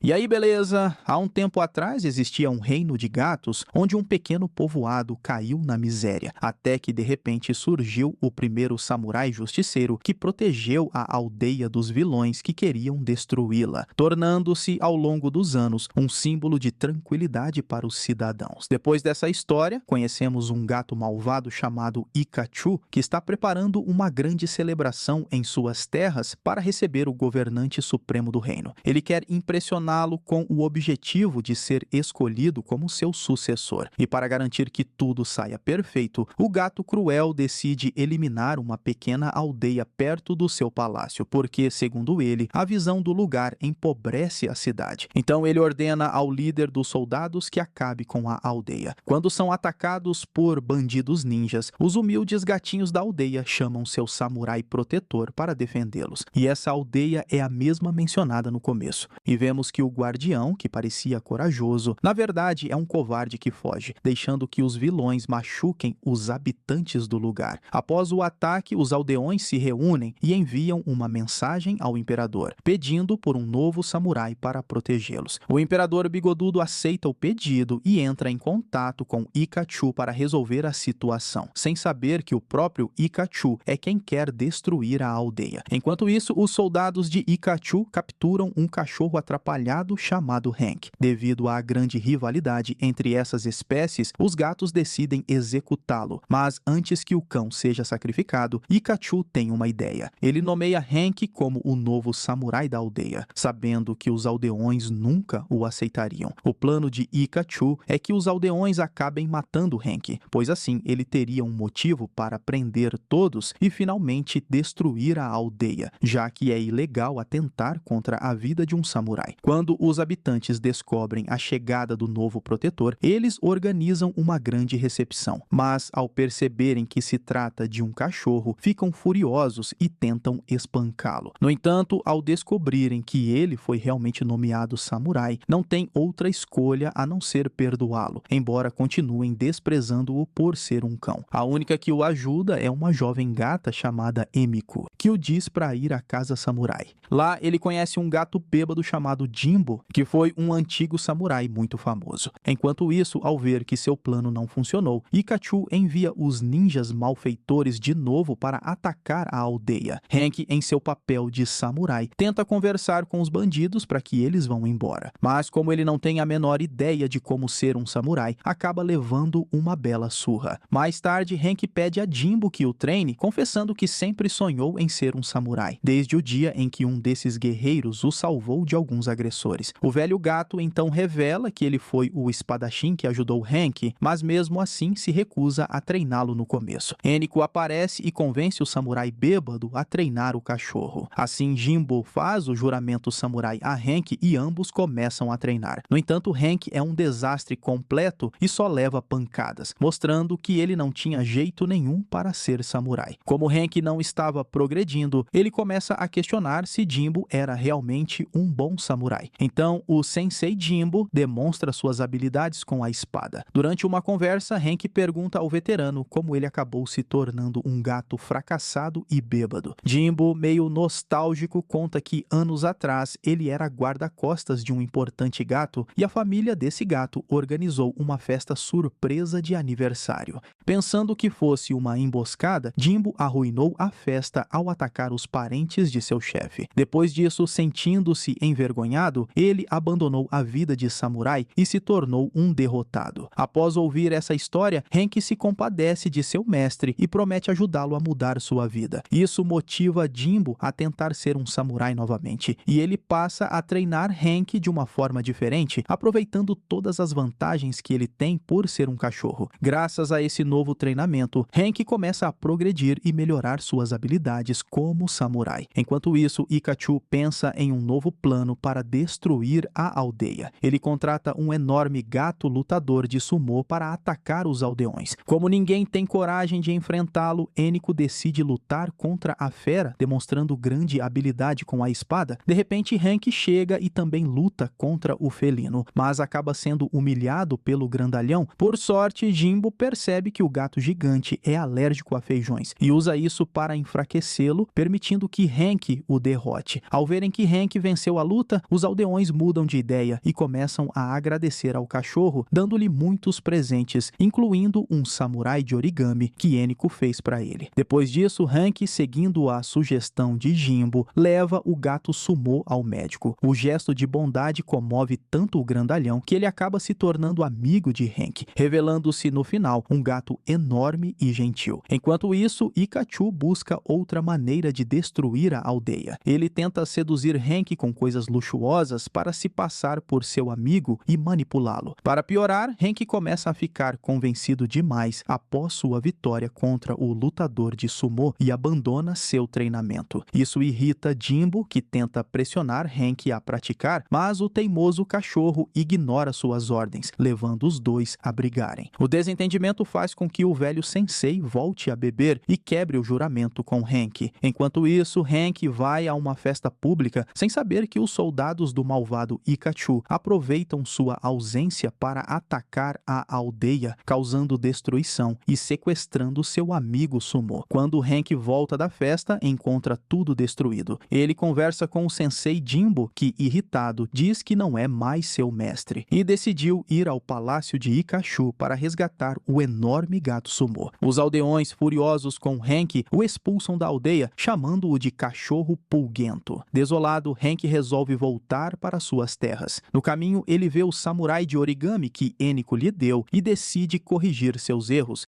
E aí, beleza? Há um tempo atrás existia um reino de gatos onde um pequeno povoado caiu na miséria, até que de repente surgiu o primeiro samurai justiceiro que protegeu a aldeia dos vilões que queriam destruí-la, tornando-se ao longo dos anos um símbolo de tranquilidade para os cidadãos. Depois dessa história, conhecemos um gato malvado chamado Ikachu, que está preparando uma grande celebração em suas terras para receber o governante supremo do reino. Ele quer impressioná-lo com o objetivo de ser escolhido como seu sucessor. E para garantir que tudo saia perfeito, o gato cruel decide eliminar uma pequena aldeia perto do seu palácio, porque, segundo ele, a visão do lugar empobrece a cidade. Então ele ordena ao líder dos soldados que acabe com a aldeia. Quando são atacados por bandidos ninjas, os humildes gatinhos da aldeia chamam seu samurai protetor para defendê-los. E essa aldeia é a mesma mencionada no começo. E vemos que o guardião, que parecia corajoso, na verdade é um covarde que foge, deixando que os vilões machuquem os habitantes do lugar. Após o ataque, os aldeões se reúnem e enviam uma mensagem ao imperador, pedindo por um novo samurai para protegê-los. O imperador bigodudo aceita o pedido e entra em contato com Ikachu para resolver a situação, sem saber que o próprio Ikachu é quem quer destruir a aldeia. Enquanto isso, os soldados de Ikachu capturam um cachorro atrapalhado chamado Hank. Devido à grande rivalidade entre essas espécies, os gatos decidem executá-lo. Mas antes que o cão seja sacrificado, Ikachu tem uma ideia. Ele nomeia Hank como o novo samurai da aldeia, sabendo que os aldeões nunca o aceitariam. O plano de Ikachu é que os aldeões acabem matando Hank, pois assim ele teria um motivo para prender todos e finalmente destruir a aldeia, já que é ilegal atentar contra a vida de um samurai. Quando os habitantes descobrem a chegada do novo protetor, eles organizam uma grande recepção. Mas, ao perceberem que se trata de um cachorro, ficam furiosos e tentam espancá-lo. No entanto, ao descobrirem que ele foi realmente nomeado samurai, não tem outra escolha a não ser perdoá-lo, embora continuem desprezando-o por ser um cão. A única que o ajuda é uma jovem gata chamada Emiko, que o diz para ir à casa samurai. Lá, ele conhece um gato bêbado chamado Jimbo, que foi um antigo samurai muito famoso. Enquanto isso, ao ver que seu plano não funcionou, Ikachu envia os ninjas malfeitores de novo para atacar a aldeia. Hank, em seu papel de samurai, tenta conversar com os bandidos para que eles vão embora. Mas como ele não tem a menor ideia de como ser um samurai, acaba levando uma bela surra. Mais tarde, Hank pede a Jimbo que o treine, confessando que sempre sonhou em ser um samurai, desde o dia em que um desses guerreiros o salvou de alguns agressores. O velho gato então revela que ele foi o espadachim que ajudou Hank, mas mesmo assim se recusa a treiná-lo no começo. Eniko aparece e convence o samurai bêbado a treinar o cachorro. Assim, Jimbo faz o juramento samurai a Hank e ambos começam a treinar. No entanto, Hank é um desastre completo e só leva pancadas, mostrando que ele não tinha jeito nenhum para ser samurai. Como Hank não estava progredindo, ele começa a questionar se Jimbo era realmente um bom samurai. Então, o sensei Jimbo demonstra suas habilidades com a espada. Durante uma conversa, Hank pergunta ao veterano como ele acabou se tornando um gato fracassado e bêbado. Jimbo, meio nostálgico, conta que anos atrás ele era guarda-costas de um importante gato e a família desse gato organizou uma festa surpresa de aniversário. Pensando que fosse uma emboscada, Jimbo arruinou a festa ao atacar os parentes de seu chefe. Depois disso, sentindo-se envergonhado, ele abandonou a vida de samurai e se tornou um derrotado. Após ouvir essa história, Hank se compadece de seu mestre e promete ajudá-lo a mudar sua vida. Isso motiva Jimbo a tentar ser um samurai novamente, e ele passa a treinar Hank de uma forma diferente, aproveitando todas as vantagens que ele tem por ser um cachorro. Graças a esse novo treinamento, Hank começa a progredir e melhorar suas habilidades como samurai. Enquanto isso, Ikachu pensa em um novo plano para destruir a aldeia. Ele contrata um enorme gato lutador de sumô para atacar os aldeões. Como ninguém tem coragem de enfrentá-lo, Eniko decide lutar contra a fera, demonstrando grande habilidade com a espada. De repente, Hank chega e também luta contra o felino, mas acaba sendo humilhado pelo grandalhão. Por sorte, Jimbo percebe que o gato gigante é alérgico a feijões e usa isso para enfraquecê-lo, permitindo que Hank o derrote. Ao verem que Hank venceu a luta, os aldeões aldeões mudam de ideia e começam a agradecer ao cachorro, dando-lhe muitos presentes, incluindo um samurai de origami que Eniko fez para ele. Depois disso, Hank, seguindo a sugestão de Jimbo, leva o gato Sumô ao médico. O gesto de bondade comove tanto o grandalhão que ele acaba se tornando amigo de Hank, revelando-se no final um gato enorme e gentil. Enquanto isso, Ikachu busca outra maneira de destruir a aldeia. Ele tenta seduzir Hank com coisas luxuosas para se passar por seu amigo e manipulá-lo. Para piorar, Hank começa a ficar convencido demais após sua vitória contra o lutador de sumô e abandona seu treinamento. Isso irrita Jimbo, que tenta pressionar Hank a praticar, mas o teimoso cachorro ignora suas ordens, levando os dois a brigarem. O desentendimento faz com que o velho sensei volte a beber e quebre o juramento com Hank. Enquanto isso, Hank vai a uma festa pública sem saber que os soldados do malvado Ikachu aproveitam sua ausência para atacar a aldeia, causando destruição e sequestrando seu amigo Sumô. Quando Hank volta da festa, encontra tudo destruído. Ele conversa com o sensei Jimbo, que, irritado, diz que não é mais seu mestre, e decidiu ir ao palácio de Ikachu para resgatar o enorme gato Sumô. Os aldeões, furiosos com Hank, o expulsam da aldeia, chamando-o de cachorro pulguento. Desolado, Hank resolve voltar para suas terras. No caminho, ele vê o samurai de origami que Eniko lhe deu e decide corrigir seus erros.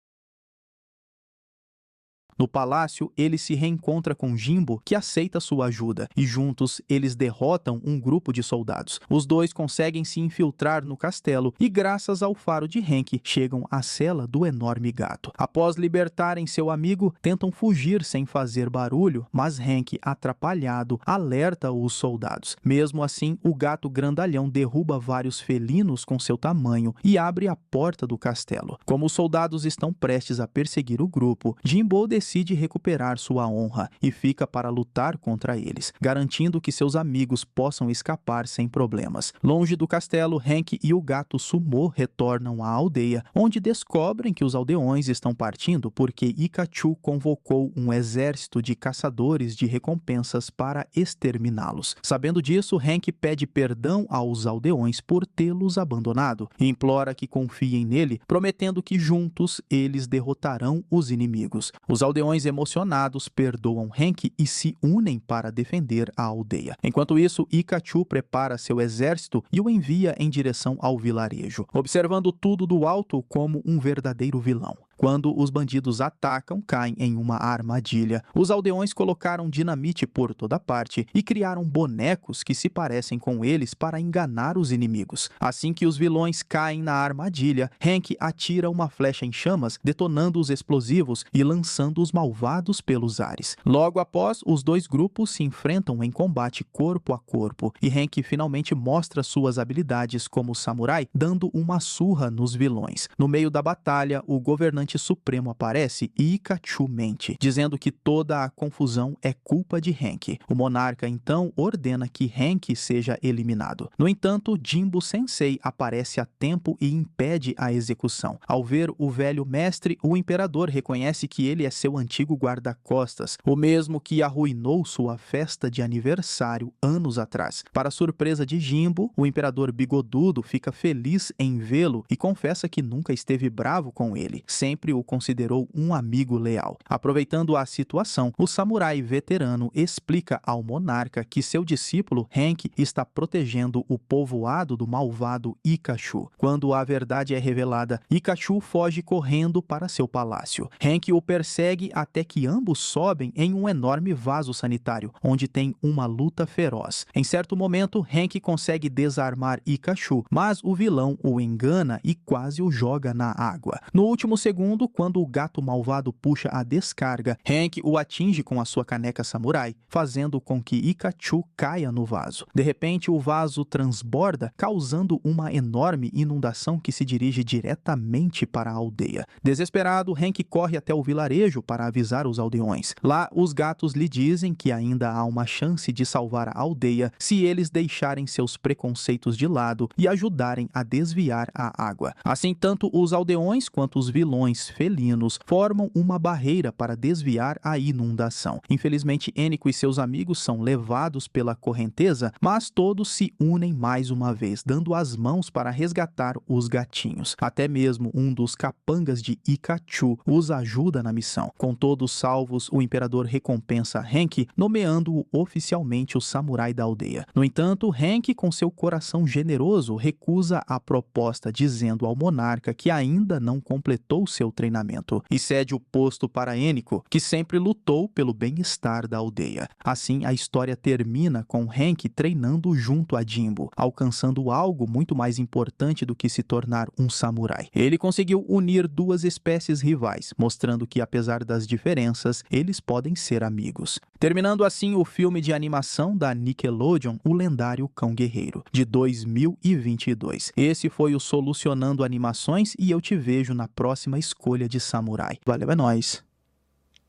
No palácio, ele se reencontra com Jimbo, que aceita sua ajuda, e juntos eles derrotam um grupo de soldados. Os dois conseguem se infiltrar no castelo e, graças ao faro de Hank, chegam à cela do enorme gato. Após libertarem seu amigo, tentam fugir sem fazer barulho, mas Hank, atrapalhado, alerta os soldados. Mesmo assim, o gato grandalhão derruba vários felinos com seu tamanho e abre a porta do castelo. Como os soldados estão prestes a perseguir o grupo, Jimbo decide recuperar sua honra e fica para lutar contra eles, garantindo que seus amigos possam escapar sem problemas. Longe do castelo, Hank e o gato Sumô retornam à aldeia, onde descobrem que os aldeões estão partindo porque Ikachu convocou um exército de caçadores de recompensas para exterminá-los. Sabendo disso, Hank pede perdão aos aldeões por tê-los abandonado e implora que confiem nele, prometendo que juntos eles derrotarão os inimigos. Os aldeões emocionados perdoam Hank e se unem para defender a aldeia. Enquanto isso, Ikachu prepara seu exército e o envia em direção ao vilarejo, observando tudo do alto como um verdadeiro vilão. Quando os bandidos atacam, caem em uma armadilha. Os aldeões colocaram dinamite por toda parte e criaram bonecos que se parecem com eles para enganar os inimigos. Assim que os vilões caem na armadilha, Hank atira uma flecha em chamas, detonando os explosivos e lançando os malvados pelos ares. Logo após, os dois grupos se enfrentam em combate corpo a corpo e Hank finalmente mostra suas habilidades como samurai, dando uma surra nos vilões. No meio da batalha, o governante supremo aparece e Ikachu mente, dizendo que toda a confusão é culpa de Hank. O monarca então ordena que Hank seja eliminado. No entanto, Jimbo Sensei aparece a tempo e impede a execução. Ao ver o velho mestre, o imperador reconhece que ele é seu antigo guarda-costas, o mesmo que arruinou sua festa de aniversário anos atrás. Para surpresa de Jimbo, o imperador bigodudo fica feliz em vê-lo e confessa que nunca esteve bravo com ele, sempre o considerou um amigo leal. Aproveitando a situação, o samurai veterano explica ao monarca que seu discípulo Hank está protegendo o povoado do malvado Ikachu. Quando a verdade é revelada, Ikachu foge correndo para seu palácio. Hank o persegue até que ambos sobem em um enorme vaso sanitário, onde tem uma luta feroz. Em certo momento, Hank consegue desarmar Ikachu, mas o vilão o engana e quase o joga na água. No último segundo, quando o gato malvado puxa a descarga, Hank o atinge com a sua caneca samurai, fazendo com que Ikachu caia no vaso. De repente, o vaso transborda, causando uma enorme inundação que se dirige diretamente para a aldeia. Desesperado, Hank corre até o vilarejo para avisar os aldeões. Lá, os gatos lhe dizem que ainda há uma chance de salvar a aldeia se eles deixarem seus preconceitos de lado e ajudarem a desviar a água. Assim, tanto os aldeões quanto os vilões trovões felinos formam uma barreira para desviar a inundação. Infelizmente, Enico e seus amigos são levados pela correnteza, mas todos se unem mais uma vez, dando as mãos para resgatar os gatinhos. Até mesmo um dos capangas de Ikachu os ajuda na missão. Com todos salvos, o imperador recompensa Hank, nomeando-o oficialmente o samurai da aldeia. No entanto, Hank, com seu coração generoso, recusa a proposta, dizendo ao monarca que ainda não completou seu treinamento, e cede o posto para Enico, que sempre lutou pelo bem-estar da aldeia. Assim, a história termina com Hank treinando junto a Jimbo, alcançando algo muito mais importante do que se tornar um samurai. Ele conseguiu unir duas espécies rivais, mostrando que, apesar das diferenças, eles podem ser amigos. Terminando assim o filme de animação da Nickelodeon, O Lendário Cão Guerreiro, de 2022. Esse foi o Solucionando Animações e eu te vejo na próxima escolha de samurai. Valeu, é nóis.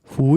Fui.